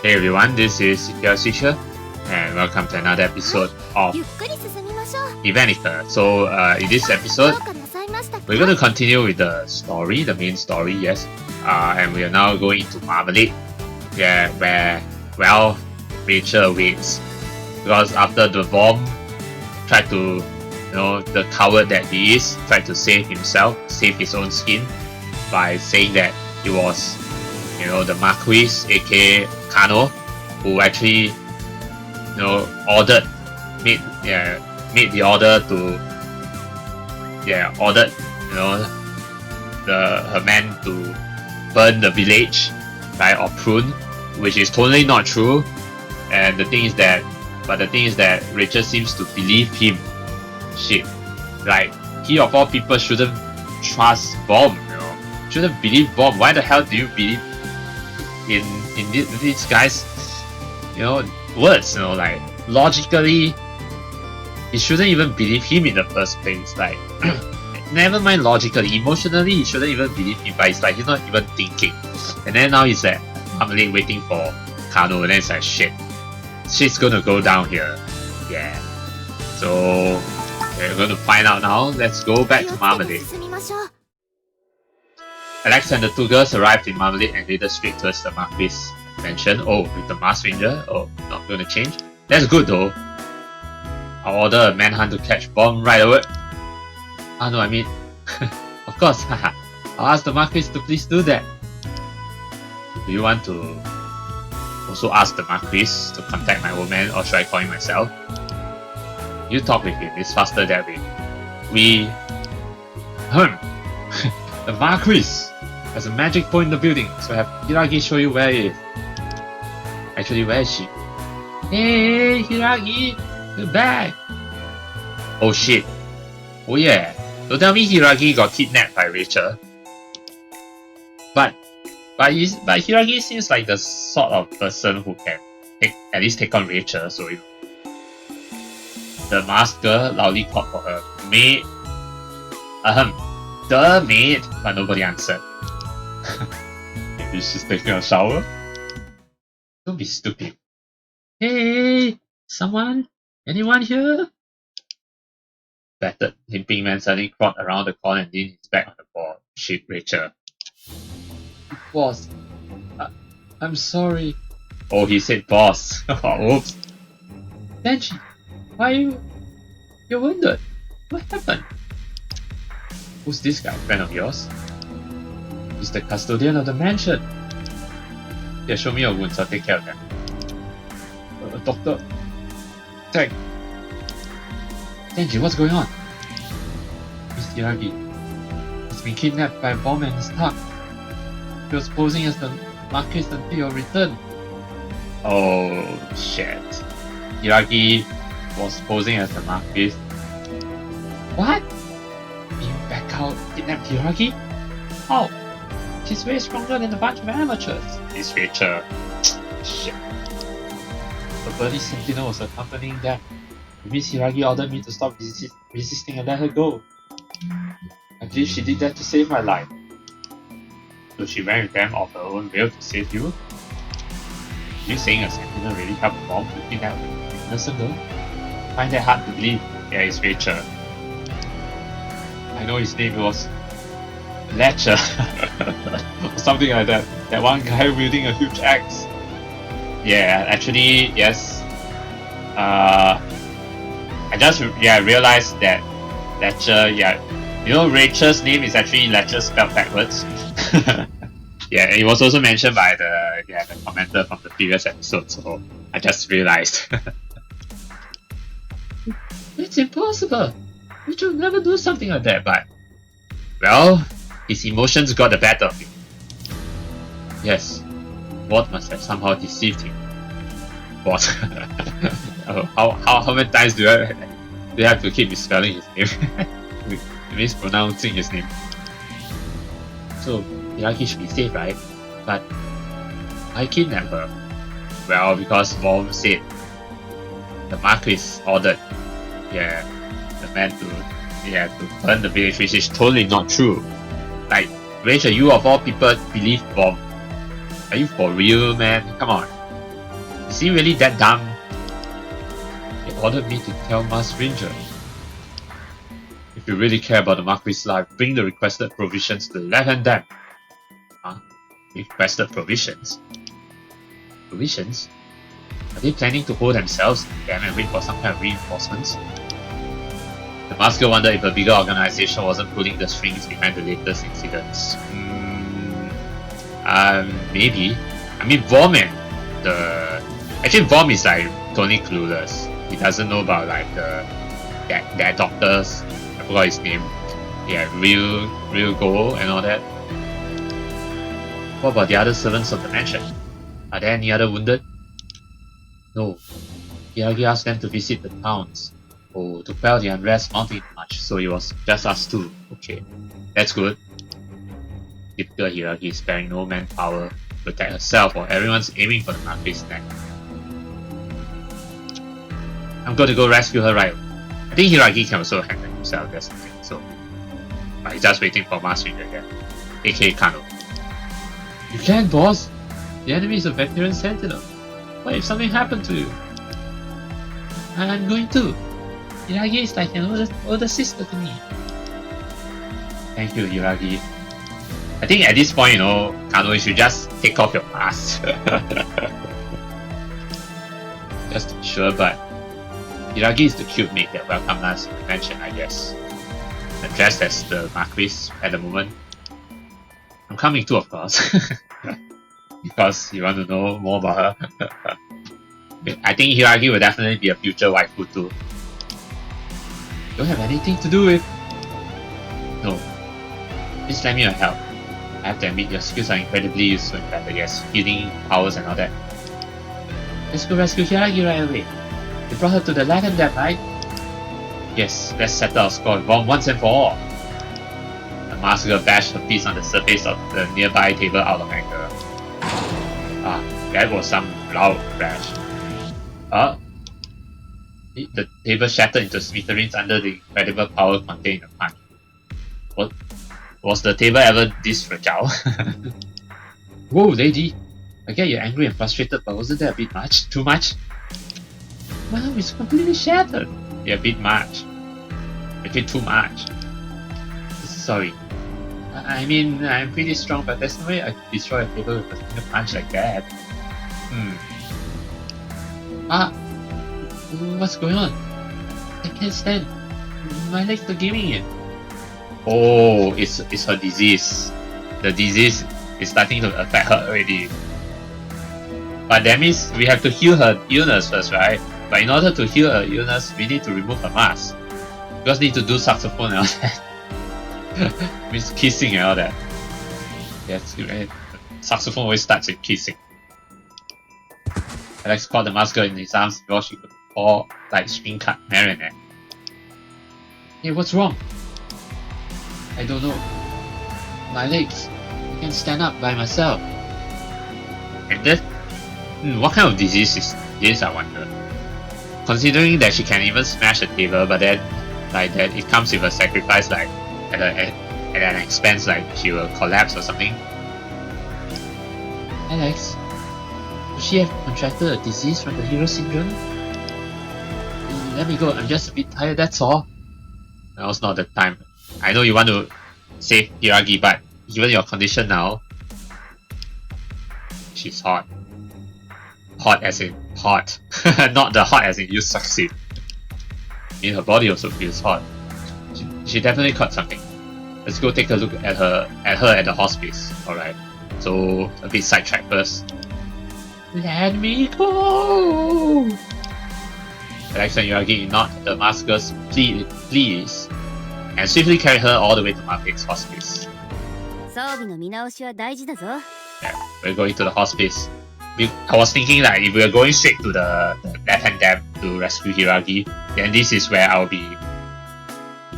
Hey everyone, this is eplipswich and welcome to another episode of Evenicle. So in this episode, we're going to continue with the story, the main story, yes. And we are now going to Marmalade, where, well, Rachel waits. Because after the bomb tried to, the coward that he is, tried to save himself, save his own skin by saying that he was, the Marquis, aka Kano, who actually, made the order to, ordered, her men to burn the village, right, or prune, which is totally not true. And the thing is that Rachel seems to believe him. Shit, like, he of all people shouldn't trust Bomb, shouldn't believe Bomb. Why the hell do you believe in these guys, words, like, logically, you shouldn't even believe him in the first place, like, never mind logically, emotionally, you shouldn't even believe him, but it's like, he's not even thinking, and then now he's at Marmalade waiting for Kano, and then it's like, shit's gonna go down here, so, we're gonna find out now. Let's go back to Marmalade. Alex and the two girls arrived in Marmalade and headed straight towards the Marquis mansion. Oh, with the Masked Ranger? Oh, not gonna change? That's good though. I'll order a manhunt to catch Bomb right away. No, I mean, of course, haha. I'll ask the Marquis to please do that. Do you want to also ask the Marquis to contact my old man, or should I call him myself? You talk with him, it's faster that way. The Marquis has a magic phone in the building, so have Hiragi show you where it is. Actually, where is she? Hey, Hiragi! You're back! Oh shit. Oh yeah. Don't tell me Hiragi got kidnapped by Rachel. But Hiragi seems like the sort of person who can at least take on Rachel, so the masked girl loudly called for her maid. The maid, but nobody answered. Maybe she's taking a shower? Don't be stupid. Hey, someone? Anyone here? Battered, limping man suddenly crawled around the corner and leaned his back on the board. Shit, Rachel. Boss, I'm sorry. Oh, he said boss. Oops. Denji, why are you're wounded? What happened? Who's this guy? Friend of yours? He's the custodian of the mansion. Yeah, show me your wounds, I'll take care of them. Doctor... Tag. Denji, what's going on? Miss Hiragi has been kidnapped by Bomb and his tug. He was posing as the Marquis until your return. Oh shit. Hiragi was posing as the Marquis. What? You back out kidnapped Hiragi? How? She's way stronger than a bunch of amateurs. It's Rachel. Shit. The bloody sentinel was accompanying them. Miss Hiragi ordered me to stop resisting and let her go. I believe she did that to save my life. So she went with them of her own will to save you? Are you saying a sentinel really helped Bomb to kidnap an innocent girl? I find that hard to believe. Yeah, it's Rachel. I know his name was Ledger or something like that. That one guy wielding a huge axe. Yeah, actually, yes. I just realized that Ledger, Rachel's name is actually Ledger spelled backwards. Yeah, it was also mentioned by the commenter from the previous episode, so I just realized. It's impossible! We should never do something like that, but... Well, his emotions got the better of him. Yes, Ward must have somehow deceived him. Ward. how many times do I have to keep misspelling his name? Mispronouncing his name. So, Hiragi should be safe, right? But I kidnapped her. Well, because Mom said the Marquis ordered the man to burn the village, which is totally not true. Like, Rachel, you of all people believe Bomb. Are you for real, man? Come on. Is he really that dumb? He ordered me to tell Mas Ranger. If you really care about the Marquis' life, bring the requested provisions to the left-hand dam. Huh? Requested provisions? Provisions? Are they planning to hold themselves dam and wait for some kind of reinforcements? The masker wondered if a bigger organization wasn't pulling the strings behind the latest incidents. Maybe. I mean, Vorm actually Vorm is like totally clueless. He doesn't know about like their doctors. I forgot his name. Yeah, real goal and all that. What about the other servants of the mansion? Are there any other wounded? No. Hiragi asked them to visit the towns. Oh, to quell the unrest mounting much, so it was just us two. Okay, that's good. Typical Hiragi, sparing no manpower to protect herself while everyone's aiming for the Marquis' neck. I'm going to go rescue her right away. I think Hiragi can also handle himself, that's something, so... But he's just waiting for Mas Ranger again, aka Kano. You can, boss! The enemy is a veteran sentinel. What if something happened to you? I'm going to. Hiragi is like an older sister to me. Thank you, Hiragi. I think at this point, you know, Kano, you should just take off your mask. Just to be sure, but Hiragi is the cute maid that welcomed us in the mansion, I guess. Dressed as the Marquis at the moment. I'm coming too, of course. Because you want to know more about her. I think Hiragi will definitely be a future waifu too. Don't have anything to do with... No. Please lend me your help. I have to admit your skills are incredibly useful in battle, yes, healing powers and all that. Let's go rescue Hiragi right away. You brought her to the left-hand dam, right? Yes, let's settle our score with Vorm once and for all. The masker bashed her piece on the surface of the nearby table out of anger. Ah, that was some loud crash. The table shattered into smithereens under the incredible power contained in the punch. What? Was the table ever this fragile? Whoa, lady! I get you're angry and frustrated, but wasn't that a bit much? Too much? Wow, it's completely shattered! Yeah, a bit much. Actually, too much. Sorry. I mean, I'm pretty strong, but there's no way I could destroy a table with a single punch like that. What's going on? I can't stand. My legs are giving in. Oh, it's her disease. The disease is starting to affect her already. But that means we have to heal her illness first, right? But in order to heal her illness, we need to remove her mask. Because we need to do saxophone and all that. Means kissing and all that. Yes, right. Saxophone always starts with kissing. Alex caught the masker in his arms before she could pour like string cut marionette. Hey, what's wrong? I don't know. My legs. I can't stand up by myself. And this? What kind of disease is this, I wonder? Considering that she can even smash a table, but then like that it comes with a sacrifice, like at an expense, like she will collapse or something. Alex, does she have contracted a disease from the hero syndrome? Let me go, I'm just a bit tired, that's all. Now's not the time. I know you want to save Hiragi, but given your condition now, she's hot. Hot as in hot. Not the hot as in you succeed. I mean, her body also feels hot. She definitely caught something. Let's go take a look at her at the hospice. Alright. So a bit sidetracked first. Let me go! Alex and Hiragi ignored the masker's pleas and swiftly carried her all the way to Marquis' hospice. Yeah, we're going to the hospice. I was thinking like if we are going straight to the left-hand dam to rescue Hiragi, then this is where I'll be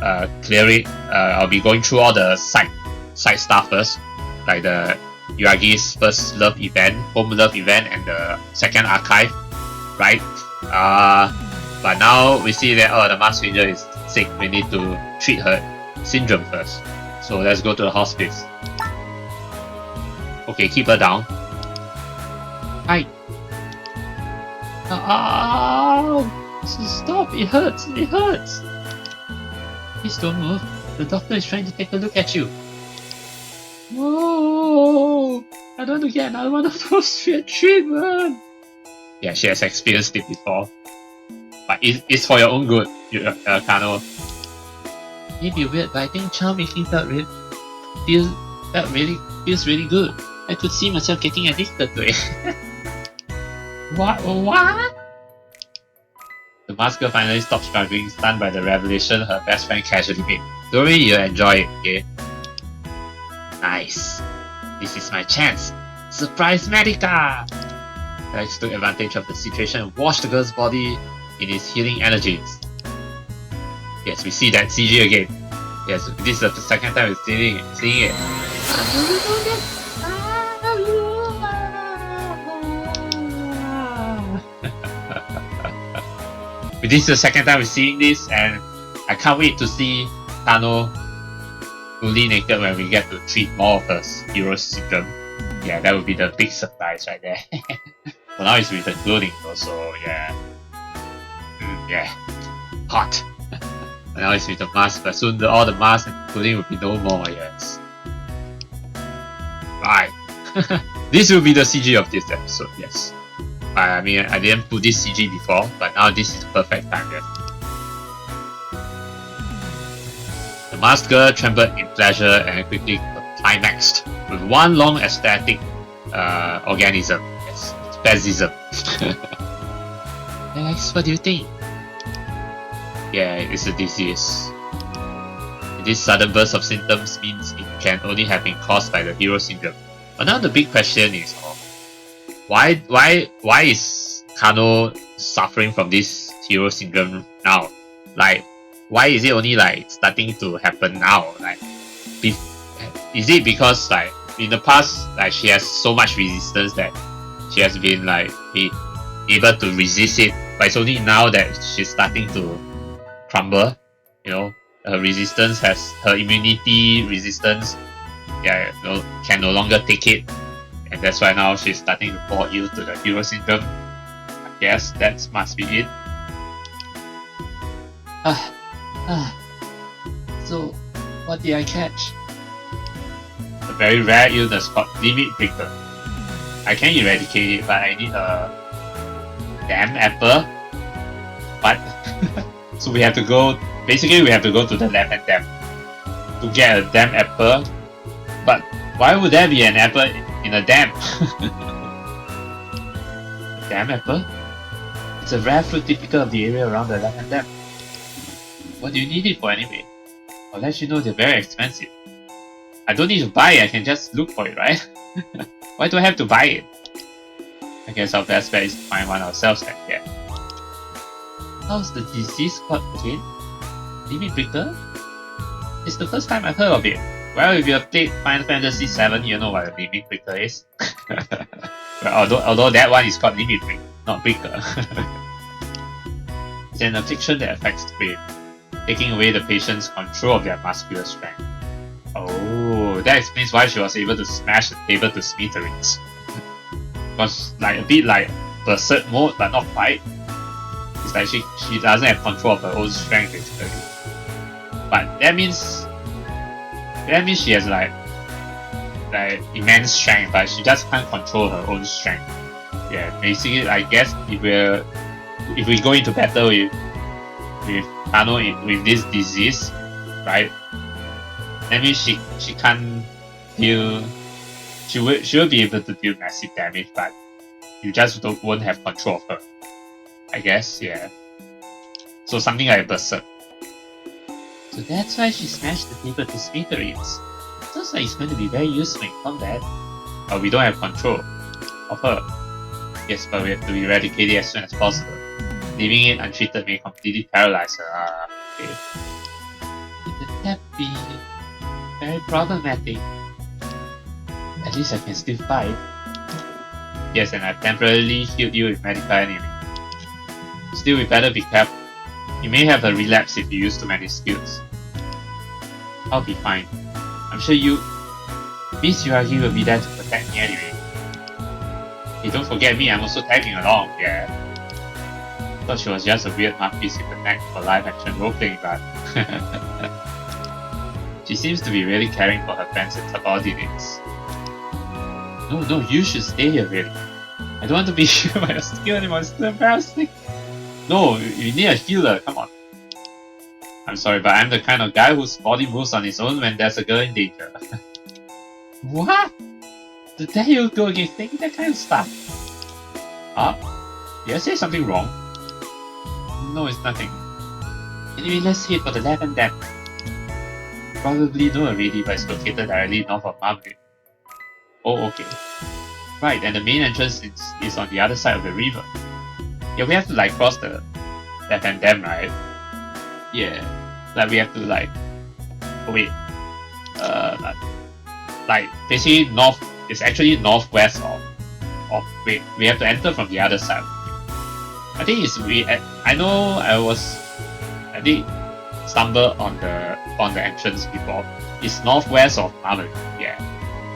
I'll be going through all the side stuff first, like the Hiragi's first love event, home love event, and the second archive, right? But now we see that the Mas Ranger is sick. We need to treat her syndrome first. So let's go to the hospice. Okay, keep her down. Hi. Oh! Stop! It hurts! It hurts! Please don't move. The doctor is trying to take a look at you. Whoa! I don't want to get another one of those treatment. Yeah, she has experienced it before. But it's for your own good, Kano. Maybe weird, but I think child making feels really good. I could see myself getting addicted to it. What? The masked girl finally stopped struggling, stunned by the revelation her best friend casually made. Don't worry, you'll enjoy it, okay? Nice. This is my chance. Surprise Medica! Alex took advantage of the situation and washed the girl's body in his healing energies. Yes, we see that CG again. Yes, this is the second time we're seeing it. This is the second time we're seeing this, and I can't wait to see Kano fully naked when we get to treat more of her hero syndrome. Yeah, that would be the big surprise right there. For now it's with the clothing also, yeah. Yeah, hot. And now it's with the mask, but soon all the masks and clothing will be no more, yes. Right. This will be the CG of this episode, yes. I mean, I didn't put this CG before, but now this is the perfect time, yes. The masked girl trembled in pleasure and quickly climaxed with one long aesthetic organism. Yes, spasm. Alex, what do you think? Yeah, it's a disease. This sudden burst of symptoms means it can only have been caused by the hero syndrome. But now the big question is, why is Kano suffering from this hero syndrome now? Like, why is it only like starting to happen now? Like, is it because like in the past, like she has so much resistance that she has been like able to resist it, but it's only now that she's starting to crumble. You know, her resistance her immunity resistance, yeah, can no longer take it. And that's why now she's starting to fall ill to the hero syndrome. I guess that must be it. So, what did I catch? A very rare illness called limit breaker. I can eradicate it, but I need a damn apple. But so we have to go. Basically, we have to go to the lab and dam to get a damn apple. But why would there be an apple in a dam? A damn apple? It's a rare fruit typical of the area around the Lemon Dam. What do you need it for anyway? I'll let you know they're very expensive. I don't need to buy it, I can just look for it, right? Why do I have to buy it? I guess our best bet is to find one ourselves then, yeah. How's the disease called again? Limit Breaker? It's the first time I've heard of it. Well, if you have played Final Fantasy VII, you know what a Limit Breaker is. Well, although that one is called Limit Break, not Breaker. It's an affliction that affects the brain, taking away the patient's control of their muscular strength. Oh, that explains why she was able to smash the table to smithereens. Because like a bit like berserk mode, but not quite. It's like she doesn't have control of her own strength basically. But that means she has like immense strength, but she just can't control her own strength. Yeah, basically I guess if we go into battle with Kano with this disease, right? That means she can't deal. She will be able to deal massive damage, but you just won't have control of her. I guess, yeah. So something like berserk. So that's why she smashed the table to smithereens. Sounds like it's going to be very useful in combat. But we don't have control of her. Yes, but we have to eradicate it as soon as possible. Leaving it untreated may completely paralyze her. Okay. Would that be very problematic? At least I can still fight. Yes, and I've temporarily healed you with Medica anyway. Still, we better be careful. You may have a relapse if you use too many skills. I'll be fine. I'm sure Miss Yuragi will be there to protect me anyway. Hey, don't forget me, I'm also tagging along, yeah. Thought she was just a weird mouthpiece with a knack for live action roleplaying, but she seems to be really caring for her fans and subordinates. No, you should stay here, really. I don't want to be here by your skill anymore, it's too embarrassing. No, you need a healer, come on. I'm sorry, but I'm the kind of guy whose body moves on its own when there's a girl in danger. What? There you go again, thinking that kind of stuff. Huh? Did I say something wrong? No, it's nothing. Anyway, let's head for the left and dam. Probably know already, but it's located directly north of Margaret. Oh, okay. Right, and the main entrance is on the other side of the river. Yeah, we have to like cross the left hand dam, right? Yeah. Like we have to like... Oh wait. Like basically north... It's actually northwest of... Wait, we have to enter from the other side. I think it's... I know I did stumble on the entrance before. It's northwest of Margaret, yeah.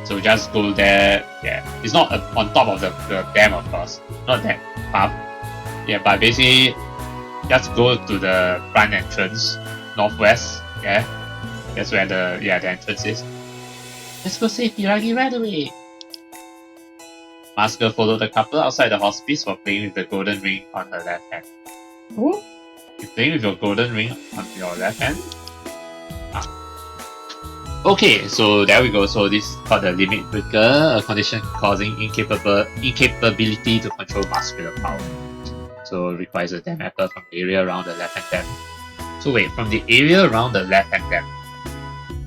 So just go there, yeah. It's not on top of the dam, of course. Not that path. Yeah, but basically, just go to the front entrance, northwest, yeah. That's where the entrance is. Let's go save Hiragi right away. Masker followed the couple outside the hospice for playing with the golden ring on her left hand. Oh? You're playing with your golden ring on your left hand? Okay, so there we go. So this is called the limit breaker, a condition causing incapability to control muscular power. So it requires a dam apple from the area around the left hand dam. So wait, from the area around the left hand dam.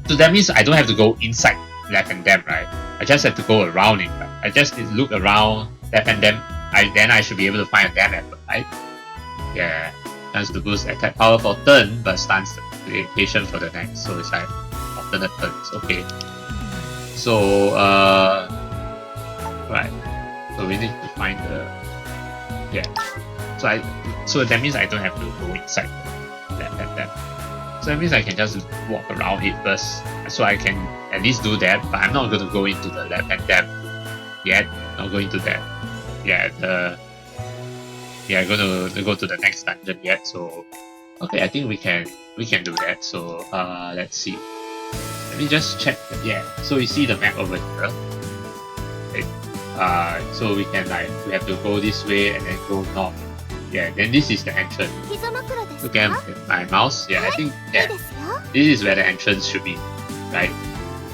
So that means I don't have to go inside left hand dam, right? I just have to go around it. Right? I just look around left hand dam. Then I should be able to find a dam apple, right? Yeah. Chance to boost attack power for turn, but stuns the patient for the next. So it's like alternate turns. Okay. So right. So we need to find the So that means I don't have to go inside the left hand dam. So that means I can just walk around it first. So I can at least do that, but I'm not going to go into the left hand dam yet. Not going to that. I'm going to go to the next dungeon yet. So okay, I think we can do that. So let's see. Let me just check. Yeah. So you see the map over here. Okay. So we can we have to go this way and then go north. Yeah, then this is the entrance. Look at my mouse. Yeah, I think this is where the entrance should be, right?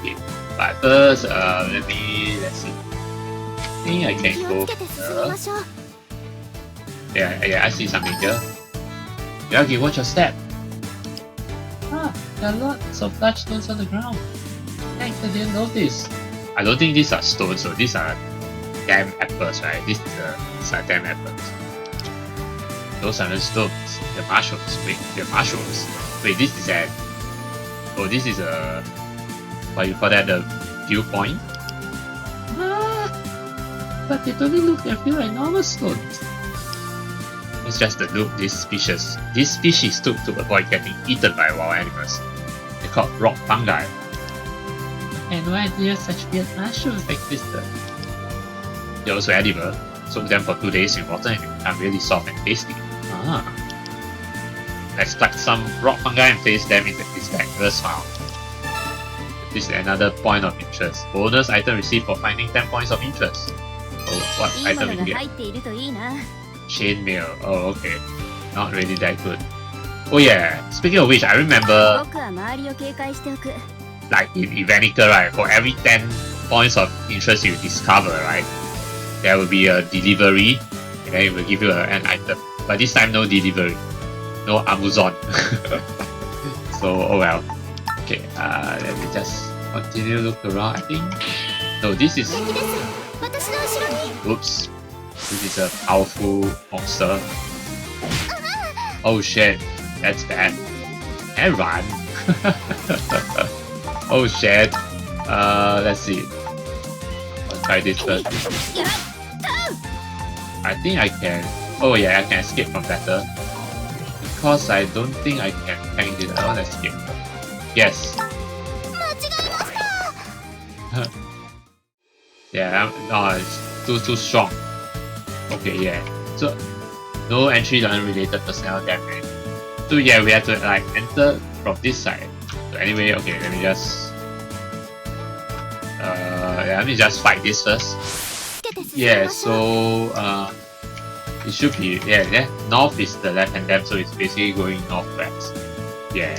Okay. But first, let's see. I think I can go here. Yeah, I see something here. Yagi, watch your step. There are lots of large stones on the ground. Thanks, I didn't notice. I don't think these are stones, so these are damn apples, right? These are damn apples. Those are the stones. The mushrooms. Wait, the mushrooms. Wait, this is this is a... What you call that? The viewpoint? But they don't look and feel like normal stones. It's just the look these species took to avoid getting eaten by wild animals. They're called rock fungi. I had no idea such weird mushrooms existed. They're also edible. Soak them for 2 days in water and they become really soft and tasty. Let's pluck some rock fungi and place them in this bangless found. This is another point of interest. Bonus item received for finding 10 points of interest. Oh, what item will we get? Chainmail. Oh, okay. Not really that good. Oh yeah, speaking of which, I remember like in Evenicle, right, for every 10 points of interest you discover, right, there will be a delivery and then it will give you an item. But this time no delivery. No Amazon. So oh well. Okay, let me just continue look around. I think no, this is oops. This is a powerful monster. Oh shit, that's bad. And run. Oh shit. Let's see. I'll try this first. I think I can. Oh yeah, I can escape from better. Because I don't think I can tank this. I want to escape. Yes. Yeah, no, it's too strong. Okay, yeah. So No entry to unrelated personnel damage. So yeah, we have to like enter from this side. So anyway, okay, let me just fight this first. Yeah, so it should be north is the left hand dam, so it's basically going northwest. Yeah,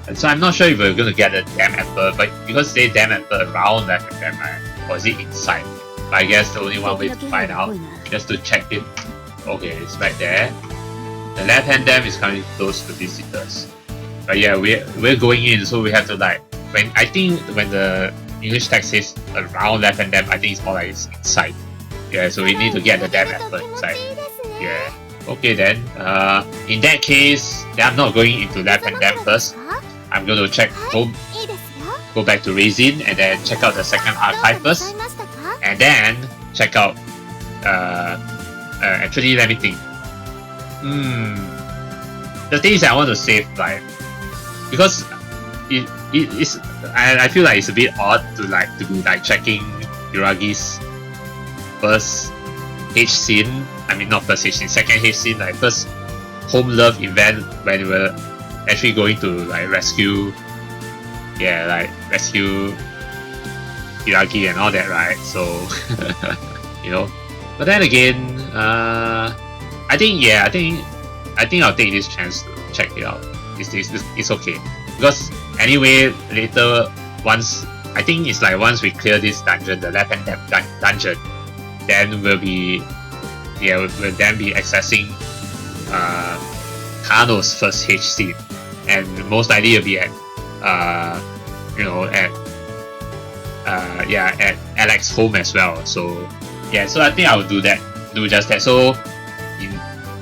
and so I'm not sure if we're gonna get a dam emperor, but because they dam emperor around left hand dam, right? Or is it inside? But I guess the only one way to find out, just to check it. Okay, it's right there. The left hand dam is currently closed to visitors. But yeah, we're going in, so we have to like when the English text says around left hand dam, I think it's more like it's inside. Yeah, so we need to get the dam emperor inside. Yeah. Okay then. In that case, then I'm not going into left hand dam first. I'm going to check home. Go back to Resin and then check out the second archive first, and then check out. Actually, let me think. The thing is, I want to save life because I feel like it's a bit odd to be checking Yuragi's first H scene. I mean, not first H scene, second H scene, like first home love event when we were actually going to rescue Yuragi and all that, right? So you know. But then again, I think I'll take this chance to check it out. It's okay because anyway later once we clear this dungeon, the left hand dungeon, then we'll then be accessing Kano's first H scene, and most likely it'll be at at Alex's home as well. So yeah, so I think I'll do just that. So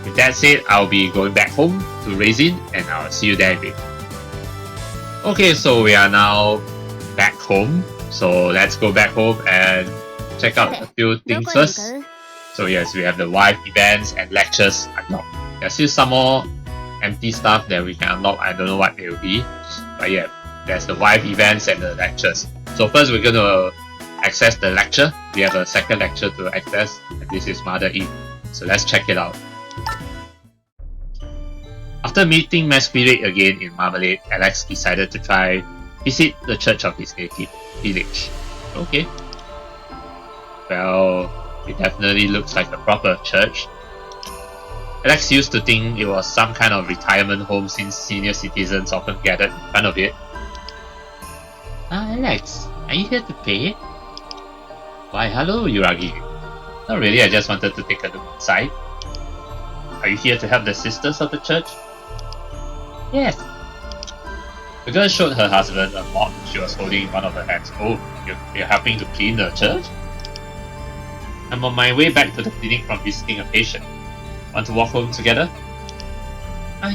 with that said, I'll be going back home to Resin, and I'll see you there in a bit. Okay, so we are now back home. So let's go back home and check out a few things first. So yes, we have the wife events and lectures unlocked. There's still some more empty stuff that we can unlock. I don't know what they will be, but yeah, there's the wife events and the lectures. So first we're going to access the lecture. We have a second lecture to access, and this is Mother Eve. So let's check it out. After meeting Masquerade again in Marmalade, Alex decided to visit the church of his native village. Okay. Well, it definitely looks like a proper church. Alex used to think it was some kind of retirement home since senior citizens often gathered in front of it. Alex, are you here to pray? Why, hello, Yuragi. Not really, I just wanted to take a look inside. Are you here to help the sisters of the church? Yes. The girl showed her husband a mop she was holding in one of her hands. Oh, you're helping to clean the church? I'm on my way back to the clinic from visiting a patient. Want to walk home together?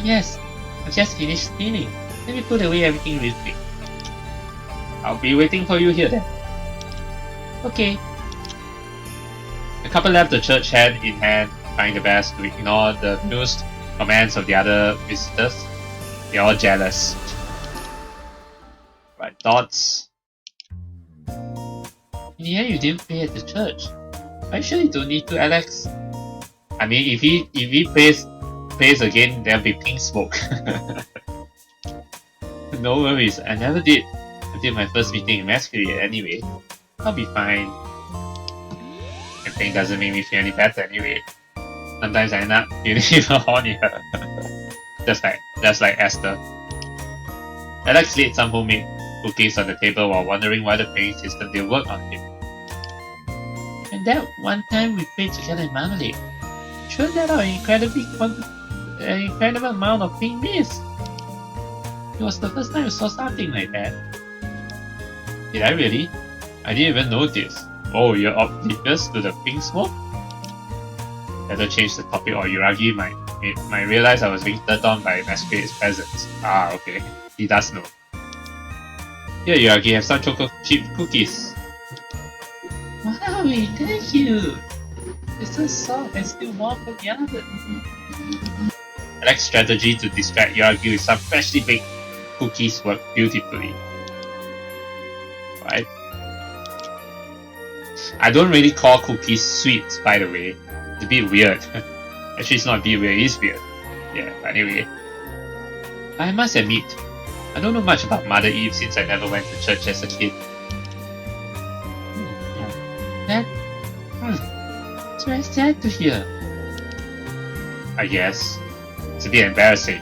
Yes. I just finished cleaning. Let me put away everything real quick. I'll be waiting for you here then. Okay. The couple left the church hand in hand, trying their best to ignore the amused comments of the other visitors. They're all jealous. Right, thoughts? In the end, you didn't pray at the church. Are you sure you don't need to, Alex? I mean, if he prays again, there'll be pink smoke. No worries, I never did until my first meeting in Masquerade anyway. I'll be fine. Everything doesn't make me feel any better anyway. Sometimes I end up feeling even hornier. just like Esther. Alex laid some homemade cookies on the table while wondering why the praying system didn't work on him. And that one time we prayed together in Marmalade, sure let out an incredible amount of pink mist. It was the first time I saw something like that. Did I really? I didn't even notice. Oh, you're oblivious to the pink smoke? Better change the topic or Yuragi might realize I was being turned on by Masquerade's presence. Ah, okay. He does know. Here, Yuragi, have some chocolate chip cookies. Wow, thank you! It's so soft and still warm from the oven. Alex's strategy to distract Yuragi with some freshly baked cookies worked beautifully. Right? I don't really call cookies sweet, by the way. It's a bit weird. Actually, it's not weird, it is weird. Yeah, but anyway. I must admit, I don't know much about Mother Eve since I never went to church as a kid. It's very sad to hear. I guess. It's a bit embarrassing.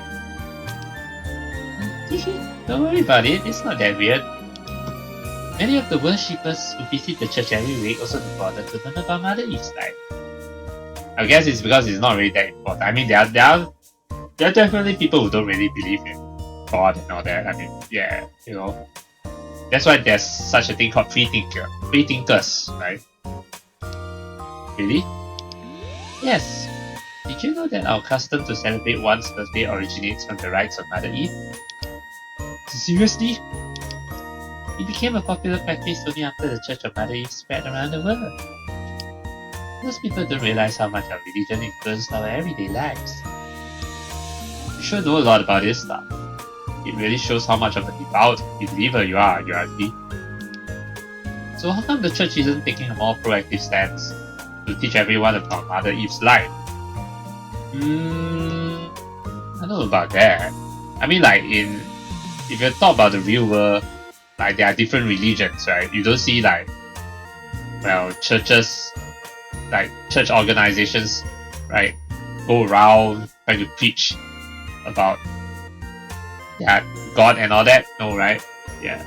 Don't worry about it, it's not that weird. Many of the worshippers who visit the church every week also don't bother to learn about Mother Eve's life. I guess it's because it's not really that important. I mean, there are definitely people who don't really believe in God and all that. I mean, yeah, you know. That's why there's such a thing called free thinkers, right? Really? Yes. Did you know that our custom to celebrate one's birthday originates from the rites of Mother Eve? Seriously? It became a popular practice only after the Church of Mother Eve spread around the world. Most people don't realize how much our religion influenced our everyday lives. You sure know a lot about this stuff. It really shows how much of a devout believer you are, see. So how come the church isn't taking a more proactive stance to teach everyone about Mother Eve's life? I don't know about that. I mean, like, if you talk about the real world, like, there are different religions, right? You don't see, like, well, churches, like, church organizations, right, go around trying to preach about, yeah, God and all that. No, right? Yeah.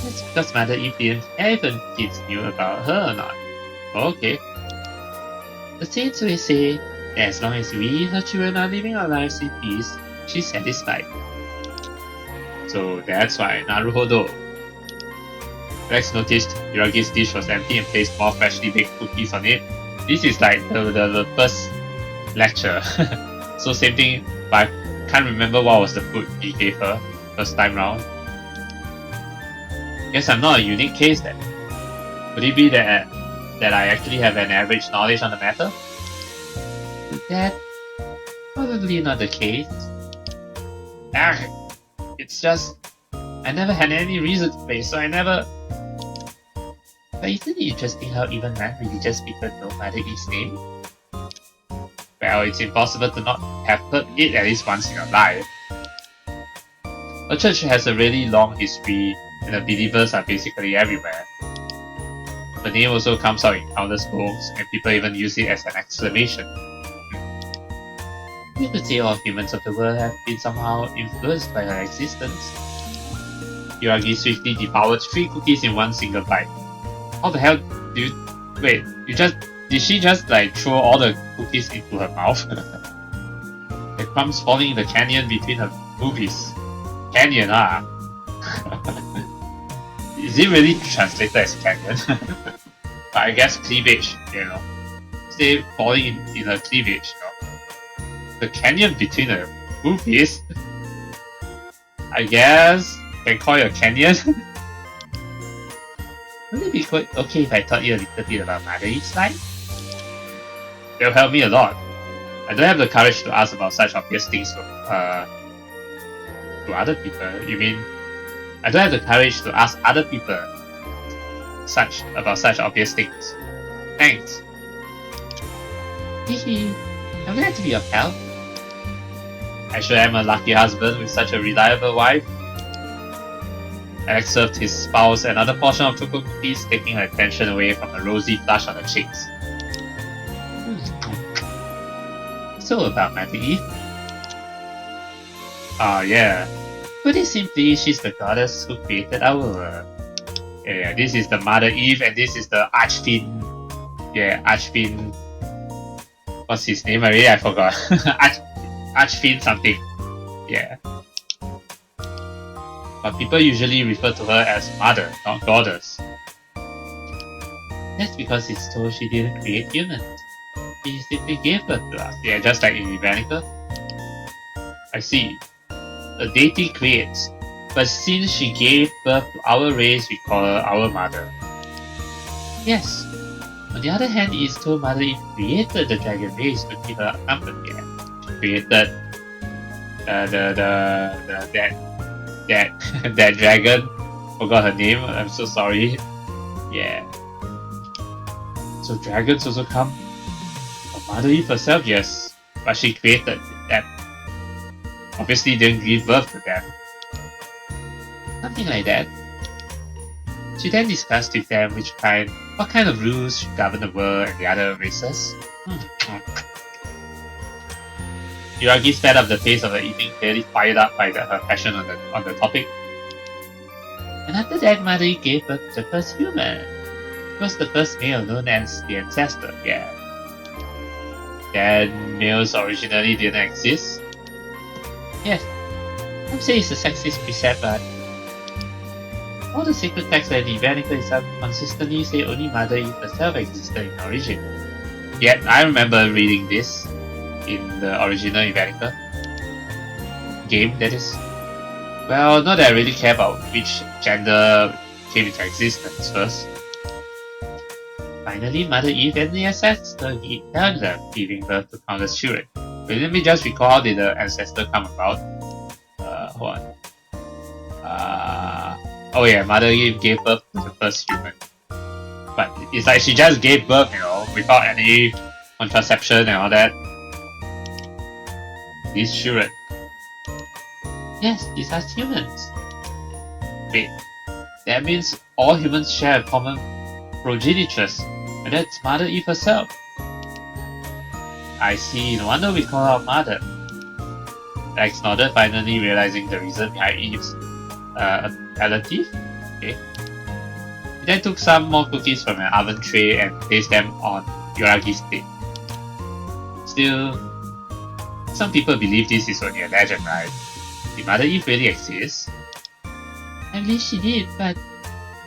That's because Mother Eve didn't even kids knew about her or not. Okay. The saints always say that as long as we, her children, are living our lives in peace, she's satisfied. So that's why, naruhodo. Rex noticed Yuragi's dish was empty and placed more freshly baked cookies on it. This is like the first lecture. So same thing, but I can't remember what was the food he gave her first time round. Guess I'm not a unique case then. Could it be that I actually have an average knowledge on the matter? That's probably not the case. It's just I never had any reason to pay, so I never. But isn't it interesting how even non-religious people know Mother Eve's name? Well, it's impossible to not have heard it at least once in your life. The church has a really long history, and the believers are basically everywhere. The name also comes out in countless books, and people even use it as an exclamation. You could say all humans of the world have been somehow influenced by her existence. Yuragi swiftly devoured 3 cookies in one single bite. How the hell do you... Wait, did she just like throw all the cookies into her mouth? The crumbs falling in the canyon between her boobies. Canyon, ah. Is it really translated as canyon? But I guess cleavage, you know. Say falling in a cleavage, you know. The canyon between the boobies? I guess can call it a canyon. Would it be quite okay if I taught you a little bit about Mother Eve's life? That'll help me a lot. I don't have the courage to ask about such obvious things to other people. You mean I don't have the courage to ask other people about such obvious things. Thanks. Hehe, I'm glad to be of help. I sure am a lucky husband with such a reliable wife. Alex served his spouse another portion of chocolate cookies, taking her attention away from a rosy flush on her cheeks. So about Mother Eve? Yeah. Put it simply, she's the goddess who created our world. Yeah, this is the Mother Eve, and this is the Archfiend. Yeah, Archfiend. What's his name already? I forgot. Archfiend something. Yeah. But people usually refer to her as Mother, not Goddess. That's because it's told she didn't create humans. She simply gave birth to us. Yeah, just like in Evenicle. I see. A deity creates, but since she gave birth to our race, we call her our mother. Yes. On the other hand, it is told Mother Eve created the dragon race to keep her company. Yeah. She created that dragon. Forgot her name. I'm so sorry. Yeah. So dragons also come from Mother Eve herself, yes, but she created them. Obviously didn't give birth to them. Something like that. She then discussed with them what kind of rules should govern the world and the other races. Yuragi sped up the pace of the evening, clearly fired up by her passion on the topic. And after that, Mother Eve gave birth to the first human. It was the first male known as the ancestor, yeah. Then males originally didn't exist. Yes, some say it's a sexist precept, but all the sacred texts and the Evenicle itself consistently say only Mother Eve herself existed in origin. Yet, I remember reading this in the original Evenicle game, that is. Well, not that I really care about which gender came into existence first. Finally, Mother Eve and the ancestor held them, giving birth to countless children. But let me just recall how did the ancestor come about. Hold on. Oh yeah, Mother Eve gave birth to the first human. But it's like she just gave birth, without any contraception and all that. These children. Yes, these are humans. Wait, that means all humans share a common progenitress, and that's Mother Eve herself. I see, no wonder we call her Mother. Rex nodded, finally realizing the reason behind Eve's appellative. Okay. He then took some more cookies from an oven tray and placed them on Yuragi's plate. Still, some people believe this is only a legend, right? Did Mother Eve really exist? I believe she did, but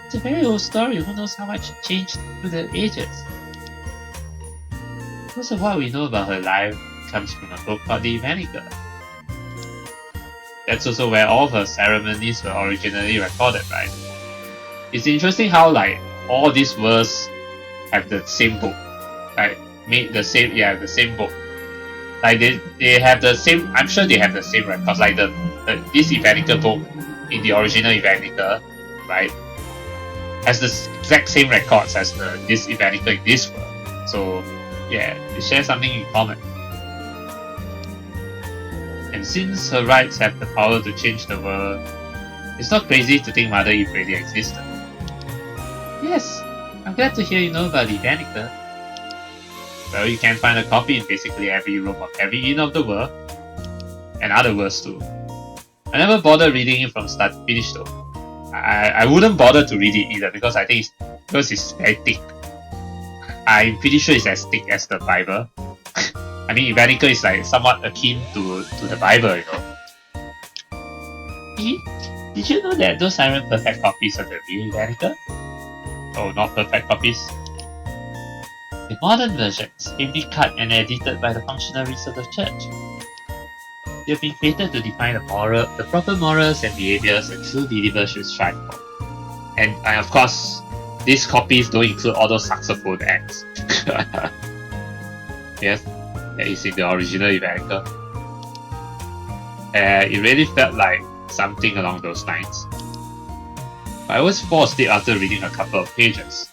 it's a very old story. Who knows how much changed through the ages? Most of what we know about her life comes from a book called the Medica. That's also where all of her ceremonies were originally recorded, right? It's interesting how all these words have the same book, the same book. They have the same. I'm sure they have the same records. This Evenicle book in the original Evenicle, right, has the exact same records as this Evenicle in this world. So yeah, they share something in common. And since her rights have the power to change the world, it's not crazy to think Mother Eve really existed. Yes, I'm glad to hear you know about the Evenicle. Well, you can find a copy in basically every room of every inn of the world, and other worlds too. I never bothered reading it from start to finish though. I wouldn't bother to read it either because I think it's very thick. I'm pretty sure it's as thick as the Bible. I mean, Evenicle is somewhat akin to the Bible, Did you know that those aren't perfect copies of the real Evenicle? Oh, not perfect copies. The modern versions, heavily cut and edited by the functionaries of the church. They have been created to define the proper morals and behaviors a true believer should strive for. And of course, these copies don't include all those saxophone acts. Yes, that is in the original Evenicle. It really felt like something along those lines. I always fall asleep after reading a couple of pages.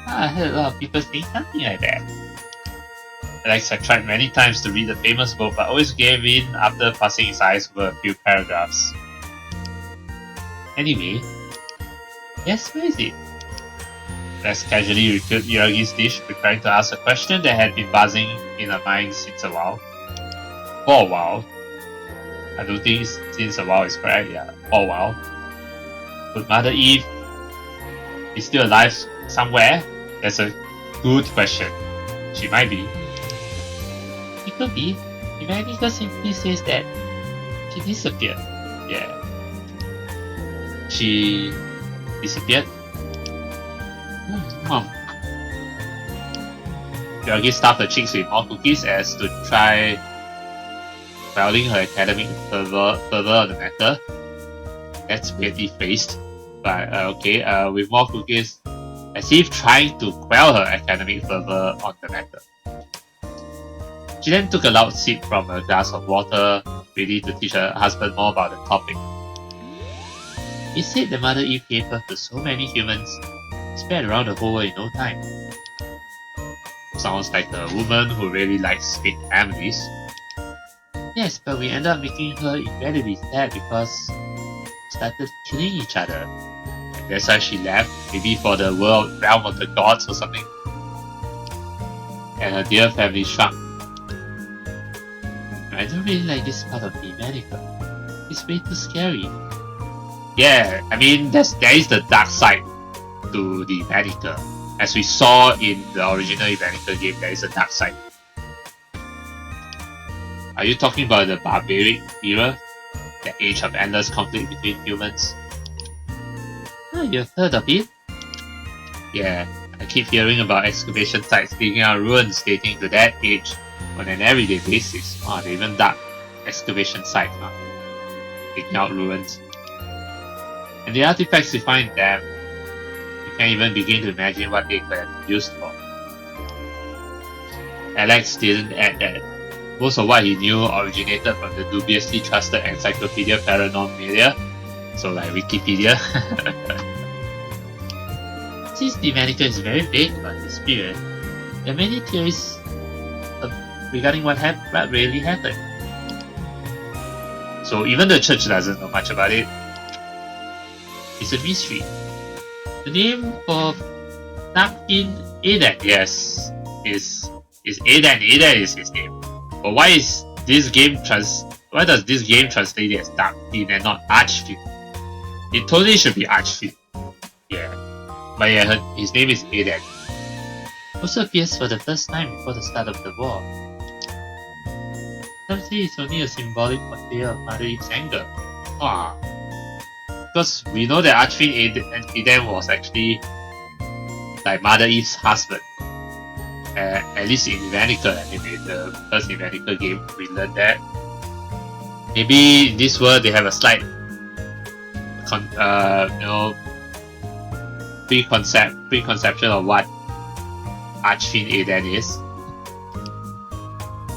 I heard a lot of people saying something like that. Alex had tried many times to read the famous book, but always gave in after passing his eyes over a few paragraphs. Anyway, yes, where is it? Lex casually refilled Yuragi's dish, preparing to ask a question that had been buzzing in her mind since a while. For a while. I don't think since a while is correct, yeah, for a while. Could Mother Eve be still alive somewhere? That's a good question. She might be. It could be. Evenicle simply says that she disappeared. Yeah. She disappeared? Yuragi stuffed her cheeks with more cookies as to try quelling her academic fervor on the matter. That's weirdly phrased. But okay, with more cookies, as if trying to quell her academic fervor on the matter. She then took a loud sip from a glass of water, ready to teach her husband more about the topic. He said that Mother Eve gave birth to so many humans, spread around the whole world in no time. sounds like a woman who really likes big families. Yes, but we ended up making her incredibly sad because we started killing each other. That's why she left, maybe for the realm of the gods or something. And her dear family shrunk. I don't really like this part of the Medica. It's way too scary. Yeah, I mean, there is the dark side to the Medica. As we saw in the original Evenicle game, there is a dark side. Are you talking about the barbaric era? The age of endless conflict between humans? Oh, you've heard of it? Yeah, I keep hearing about excavation sites digging out ruins dating to that age on an everyday basis. Oh, they even dug excavation sites, huh? Digging out ruins. And the artifacts you find them, you can't even begin to imagine what they could have been used for. Alex didn't add that most of what he knew originated from the dubiously trusted Encyclopedia Paranormalia, so like Wikipedia. Since the Medica is very vague about this period, there are many theories regarding what really happened. So even the church doesn't know much about it. It's a mystery. The name for Napkin Aden, yes, is Aden. Aden is his name. But why does this game translate as Darkfiend and not Archfiend? It totally should be Archfiend. Yeah. But yeah, his name is Aden. Also appears for the first time before the start of the war. Some say it's only a symbolic portrayal of Mother Eve's anger. Because we know that Archfiend Aden was actually like Mother Eve's husband. At least in Evenicle, anyway, the first Evenicle game, we learned that. Maybe in this world they have a slight, preconception of what Archfiend Aden is.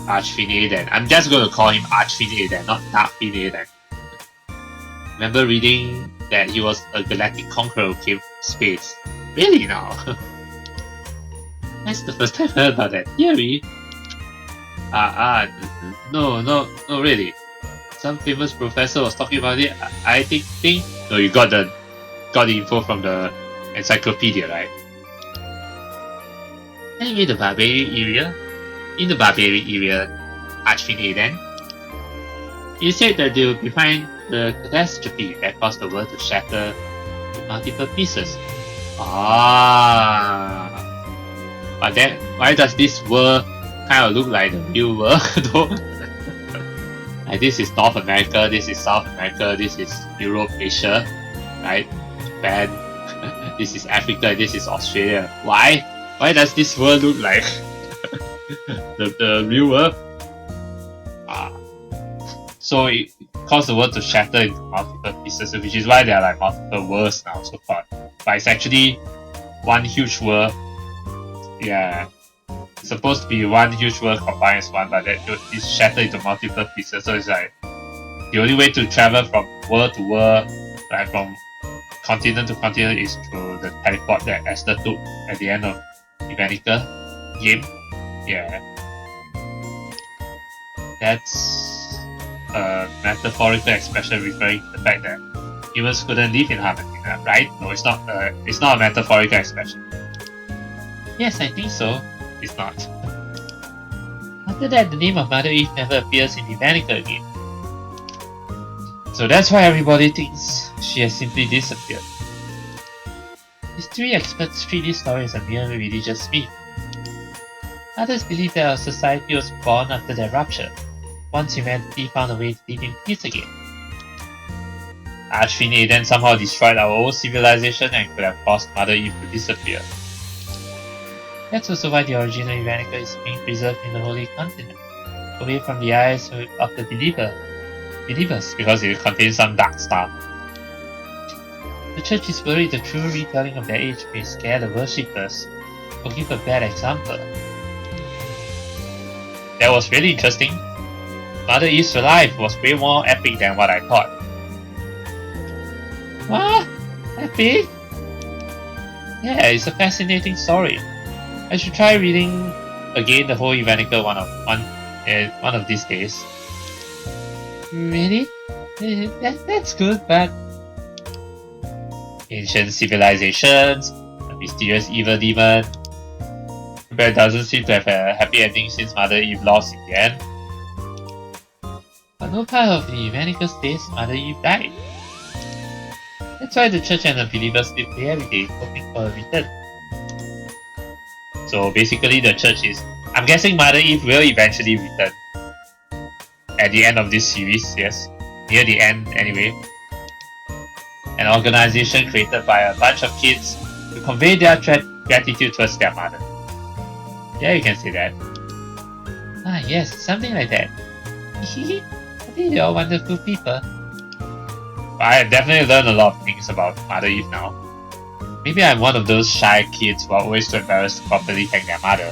Archfiend Aden. I'm just going to call him Archfiend Aden, not Darkfiend Aden. Remember reading that he was a galactic conqueror who came from space. Really now? That's the first time I heard about that theory. No, really. Some famous professor was talking about it. I think. No, you got the info from the encyclopedia, right? Anyway, in the barbaric area, Archfiend Aden, he said that they would behind the catastrophe that caused the world to shatter in multiple pieces. But then, why does this world kind of look like the real world though? Like this is North America, this is South America, this is Europe, Asia, right? Japan, this is Africa, this is Australia. Why? Why does this world look like the real world? So it caused the world to shatter into multiple pieces, which is why there are like multiple worlds now so far. But it's actually one huge world. Yeah, it's supposed to be one huge world combined as one, but that it's shattered into multiple pieces. So it's like the only way to travel from world to world, like from continent to continent, is through the teleport that Esther took at the end of Evenicle game. Yeah, that's a metaphorical expression referring to the fact that humans couldn't live in harmony, right? No, it's not. It's not a metaphorical expression. Yes, I think so. It's not. After that, the name of Mother Eve never appears in the Evenicle game. So that's why everybody thinks she has simply disappeared. History experts treat this story as a mere religious myth. Others believe that our society was born after their rupture, once humanity found a way to live in peace again. Archfiend Aden somehow destroyed our old civilization and could have caused Mother Eve to disappear. That's also why the original Evenicle is being preserved in the Holy Continent, away from the eyes of the believers, because it contains some dark stuff. The church is worried the true retelling of their age may scare the worshippers, or give a bad example. That was really interesting. Mother Eve's life was way more epic than what I thought. What? Epic? Yeah, it's a fascinating story. I should try reading again the whole Evenicle one of these days. Really? That's good, but ancient civilizations, a mysterious evil demon. But it doesn't seem to have a happy ending since Mother Eve lost in the end. But no part of the Evenicle states Mother Eve died. That's why the church and the believers still pray every day, hoping for a return. So basically the church is... I'm guessing Mother Eve will eventually return. At the end of this series, yes. Near the end, anyway. An organization created by a bunch of kids to convey their gratitude towards their mother. Yeah, you can say that. Ah, yes, something like that. I think they're all wonderful people. I have definitely learned a lot of things about Mother Eve now. Maybe I'm one of those shy kids who are always too embarrassed to properly thank their mother.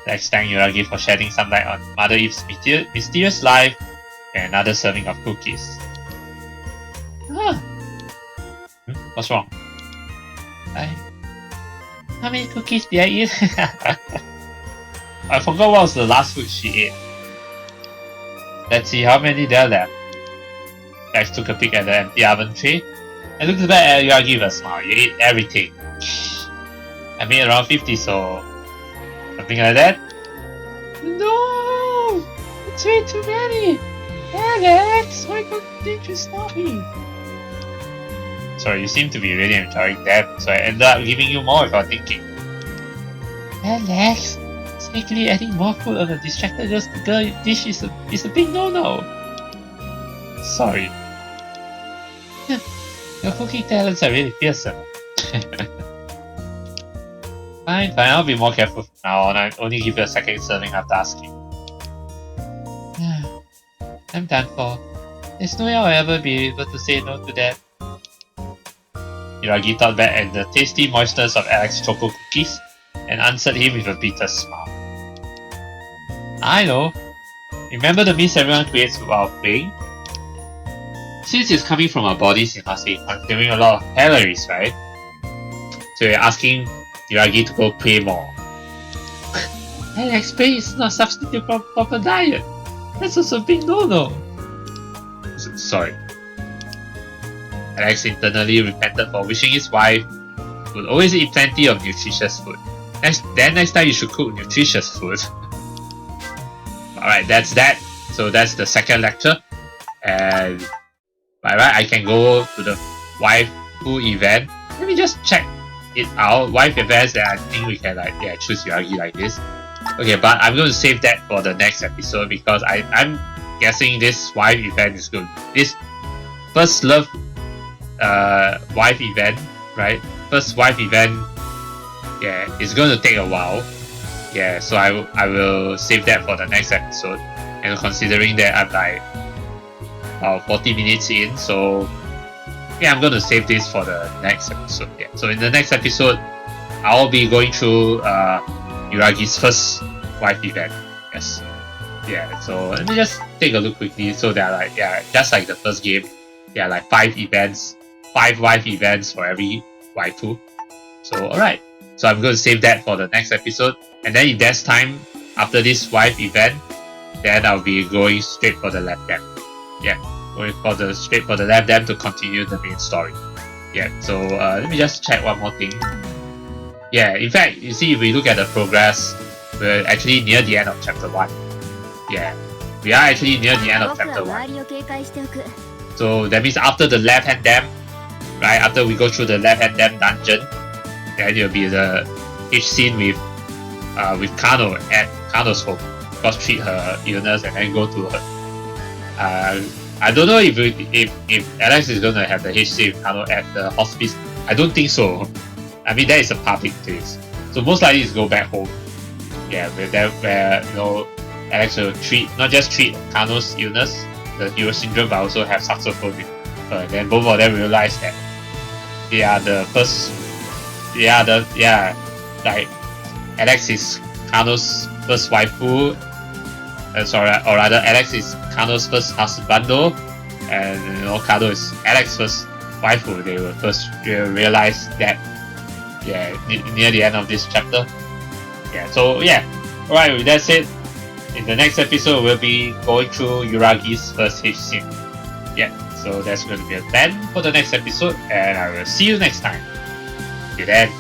Let's thank Yuragi for shedding some light on Mother Eve's mysterious life and another serving of cookies. Ah. What's wrong? How many cookies did I eat? I forgot what was the last food she ate. Let's see how many there are left. Guys took a peek at the empty oven tray and looked back at Yuragi with a smile. You ate everything. I made around 50, so something like that. No! It's way too many! Alex, why didn't you stop me? Sorry, you seem to be really enjoying them, so I ended up giving you more without thinking. Alex, sneakily adding more food on a distracted girl dish is a big no-no. Sorry. Your cooking talents are really fearsome. Fine, I'll be more careful from now on. I only give you a second serving after asking. I'm done for. There's no way I'll ever be able to say no to that. Yuragi thought back at the tasty moistness of Alex's choco cookies and answered him with a bitter smile. I know. Remember the mist everyone creates while playing? Since it's coming from our bodies, it must be consuming a lot of calories, right? So you're asking Yuragi to go pray more. Alex, pray is not a substitute for proper diet. That's also a big no-no. Sorry. Alex internally repented for wishing his wife would always eat plenty of nutritious food. Next time you should cook nutritious food. Alright, that's that. So that's the second lecture. And by right, I can go to the waifu event. Let me just check it out. Wife events that I think we can choose Yuragi like this. Okay, but I'm going to save that for the next episode because I'm guessing this wife event is good. This first love wife event, right? First wife event, yeah, it's going to take a while. Yeah, so I will save that for the next episode. And considering that I'm like 40 minutes in, so yeah, I'm going to save this for the next episode. Yeah, so in the next episode, I'll be going through Yuragi's first wife event. Yes. Yeah, so let me just take a look quickly. So there are just like the first game, there are like 5 wife events for every waifu. So alright, so I'm going to save that for the next episode. And then if there's time after this wife event, then I'll be going straight for the left dam. Yeah, going straight for the left dam to continue the main story. Yeah, so let me just check one more thing. Yeah, in fact, you see, if we look at the progress, we're actually near the end of chapter 1. Yeah, we are actually near the end of chapter 1. So that means after the left-hand dam, right, after we go through the left-hand dam dungeon, then it'll be the H scene with Kano at Kano's home. Of course, treat her illness and then go to her. I don't know if Alex is going to have the H scene with Kano at the hospice. I don't think so. I mean, that is a public place. So most likely is go back home. Yeah, where you know, Alex will not just treat Kano's illness, the hero syndrome, but also have saxophone with her. And then both of them realize that they are the first. Like Alex is Kano's first waifu. Or rather, Alex is Kano's first husbando, and you know, Kano is Alex's first waifu. They will first realize that. Yeah, near the end of this chapter. Yeah, so yeah. Alright, that's it. In the next episode, we'll be going through Yuragi's first H-Sim. Yeah, so that's going to be a plan for the next episode, and I will see you next time. Till then.